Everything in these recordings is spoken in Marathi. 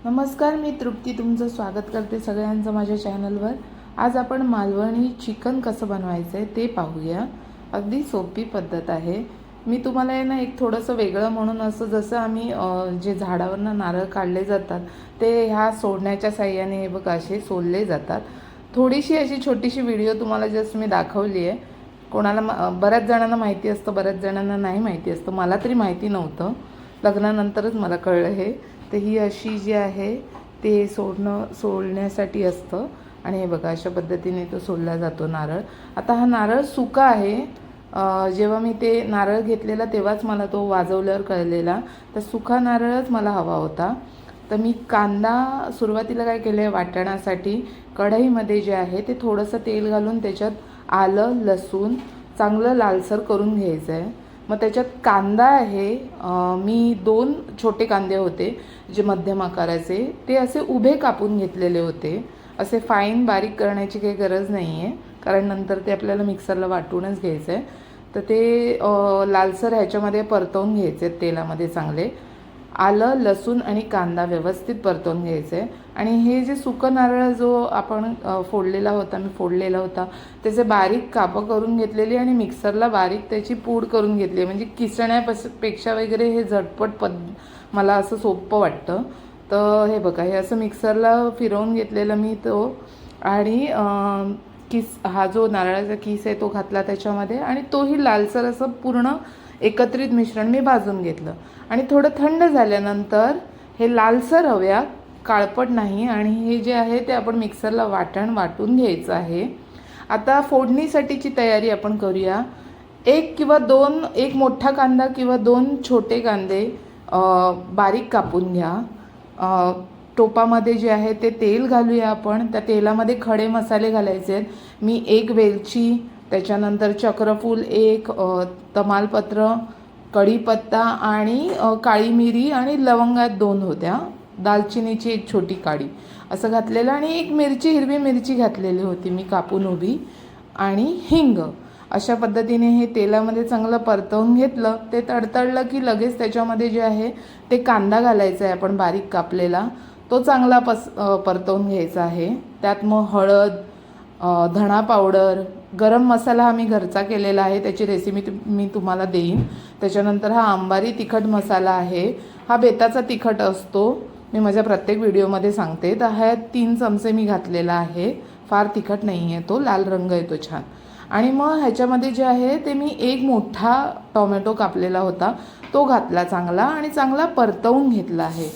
नमस्कार, मी तृप्ती तुमचं स्वागत करते सगळ्यांचं माझ्या चॅनलवर। आज आपण मालवणी चिकन कसं बनवायचं आहे ते पाहूया। अगदी सोपी पद्धत आहे। मी तुम्हाला आहे ना एक थोडंसं वेगळं म्हणून असं जसं आम्ही जे झाडावरनं नारळ काढले जातात ते ह्या सोडण्याच्या साह्याने हे बघा असे सोलले जातात। थोडीशी अशी छोटीशी व्हिडिओ तुम्हाला जस्ट मी दाखवली आहे। कोणाला बऱ्याच जणांना माहिती असतं, बऱ्याच जणांना नाही माहिती असतं। मला तरी माहिती नव्हतं, लग्नानंतरच मला कळलं हे। तर ही अशी जी आहे ते सोलण्यासाठी असतं आणि हे बघा अशा पद्धतीने तो सोलला जातो नारळ। आता हा नारळ सुका आहे। जेव्हा मी ते नारळ घेतलेला तेव्हाच मला तो वाजवल्यावर कळलेला, तर सुका नारळच मला हवा होता। तर मी कांदा सुरुवातीला काय केलं आहे, वाटण्यासाठी कढईमध्ये जे आहे ते थोडंसं तेल घालून त्याच्यात आलं लसूण चांगलं लालसर करून घ्यायचं आहे। मग त्याच्यात कांदा आहे, मी 2 छोटे कांदे होते जे मध्यम आकाराचे, ते असे उभे कापून घेतलेले होते। असे फाईन बारीक करण्याची काही गरज नाही आहे, कारण नंतर ते आपल्याला मिक्सरला वाटूनच घ्यायचं आहे। तर ते लालसर ह्याच्यामध्ये परतवून घ्यायचे तेलामध्ये चांगले। आलं लसूण आणि कांदा व्यवस्थित परतवून घ्यायचं आहे। आणि हे जे सुकं नारळ जो आपण फोडलेला होता, मी फोडलेला होता, त्याचे बारीक कापं करून घेतलेली आणि मिक्सरला बारीक त्याची पूड करून घेतली। म्हणजे किसण्यापेक्षा वगैरे हे झटपट मला असं सोपं वाटतं। तर हे बघा, हे असं मिक्सरला फिरवून घेतलेलं मी तो, आणि हा जो नारळाचा किस आहे तो घातला त्याच्यामध्ये, आणि तोही लालसर असं पूर्ण एकत्रित मिश्रण मी भाजून घेतलं। आणि थोडं थंड झाल्यानंतर हे लालसर हव्यात, काळपट नाही, आणि हे जे आहे ते आपण मिक्सरला वाटून घ्यायचं आहे। आता फोडणीसाठीची तयारी आपण करूया। एक मोठा कांदा किंवा 2 छोटे कांदे बारीक कापून घ्या। टोपामध्ये जे आहे ते तेल घालूया आपण। त्या तेलामध्ये खडे मसाले घालायचे आहेत। मी 1 वेलची, त्याच्यानंतर चक्रफूल 1, तमालपत्र, कढीपत्ता आणि काळी मिरी आणि लवंगा 2 होत्या, दालचिनीची 1 छोटी काडी असं घातलेलं, आणि 1 मिरची, हिरवी मिरची घातलेली होती मी कापून उभी, आणि हिंग। अशा पद्धतीने हे तेलामध्ये चांगलं परतवून घेतलं। ते तडतडलं की लगेच त्याच्यामध्ये जे आहे ते कांदा घालायचा आहे आपण बारीक कापलेला, तो चांगला परतवून घ्यायचा आहे। त्यात मग हळद, धणा पावडर, गरम मसाला हा मी घरचा केलेला आहे, त्याची रेसिपी मी तुम्हाला देईन। त्याच्यानंतर हा अंबारी तिखट मसाला आहे, हा बेताचा तिखट असतो, मी माझ्या प्रत्येक व्हिडिओमध्ये सांगते। तर हा 3 चमचे मी घातलेला आहे, फार तिखट नाही आहे तो, लाल रंग येतो छान। आणि मग ह्याच्यामध्ये जे आहे ते मी 1 मोठा टोमॅटो कापलेला होता तो घातला चांगला, आणि चांगला परतवून घेतला आहे।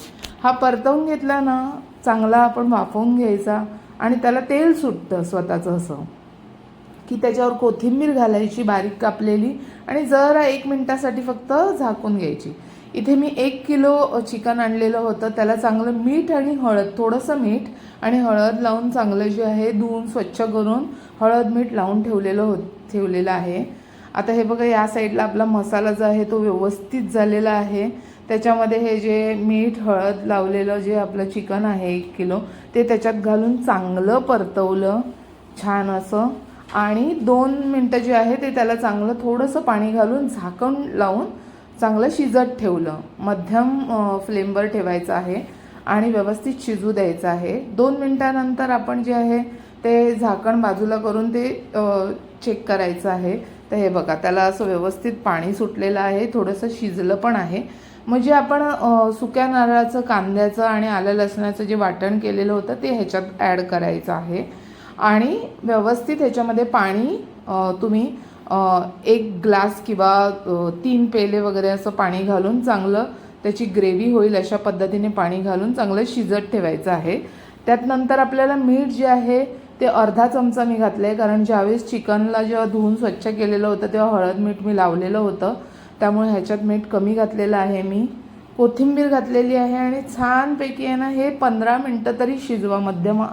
हा परतवून घेतला ना चांगला आपण वाफवून घ्यायचा, आणि त्याला तेल सुटतं स्वतःचं असं की त्याच्यावर कोथिंबीर घालायची बारीक कापलेली, आणि जरा 1 मिनिटासाठी फक्त झाकून घ्यायची। इथे मी 1 किलो चिकन आणलेलं होतं, त्याला चांगलं मीठ आणि हळद, थोडंसं मीठ आणि हळद लावून चांगलं जे आहे धुवून स्वच्छ करून हळद मीठ लावून ठेवलेलं आहे। आता हे बघा, या साईडला आपला मसाला जो आहे तो व्यवस्थित झालेला आहे। त्याच्यामध्ये हे जे मीठ हळद लावलेलं जे आपलं चिकन आहे 1 किलो, ते त्याच्यात घालून चांगलं परतवलं छान असं, आणि 2 मिनटं जे आहे ते त्याला चांगलं थोडंसं पाणी घालून झाकण लावून चांगलं शिजत ठेवलं। मध्यम फ्लेमवर ठेवायचं आहे आणि व्यवस्थित शिजू द्यायचं आहे। 2 मिनटानंतर आपण जे आहे ते झाकण बाजूला करून ते चेक करायचं आहे। तर हे बघा, त्याला असं व्यवस्थित पाणी सुटलेलं आहे, थोडंसं शिजलं पण आहे। म्हणजे आपण सुक्या नारळाचं, कांद्याचं आणि आलं लसणाचं जे वाटण केलेलं होतं ते ह्याच्यात ॲड करायचं आहे, आणि व्यवस्थित ह्याच्यामध्ये पाणी तुम्ही 1 ग्लास किंवा 3 पेले वगैरे असं पाणी घालून चांगलं त्याची ग्रेव्ही होईल अशा पद्धतीने पाणी घालून चांगलं शिजत ठेवायचं आहे। त्यात नंतर आपल्याला मीठ जे आहे ते अर्धा चमचा मी घातलं आहे, कारण ज्यावेळेस चिकनला जेव्हा धुवून स्वच्छ केलेलं होतं तेव्हा हळद मीठ मी लावलेलं होतं, त्यामुळे ह्याच्यात मीठ कमी घातलेलं आहे मी। कोथिंबीर घातलेली आहे, आणि छानपैकी आहे ना हे 15 मिनटं तरी शिजवा मध्यम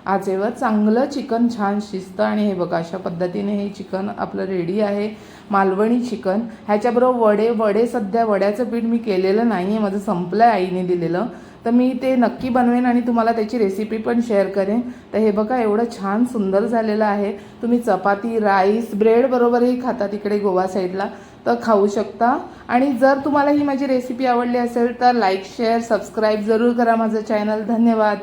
आचेवर, चांगलं चिकन छान शिजतं। आणि हे बघा, अशा पद्धतीने हे चिकन आपलं रेडी आहे, मालवणी चिकन। ह्याच्याबरोबर वडे सध्या वड्याचं पीठ मी केलेलं नाही आहे, माझं संपलं आहे आईने दिलेलं, तर मी ते नक्की बनवेन आणि तुम्हाला त्याची रेसिपी पण शेअर करेन। तर हे बघा, एवढं छान सुंदर झालेलं आहे। तुम्ही चपाती, राईस, ब्रेड बरोबरही खाता तिकडे गोवा साईडला, तर खाऊ शकता। आणि जर तुम्हाला ही माझी रेसिपी आवडली असेल तर लाईक शेअर सबस्क्राईब जरूर करा माझं चॅनल। धन्यवाद।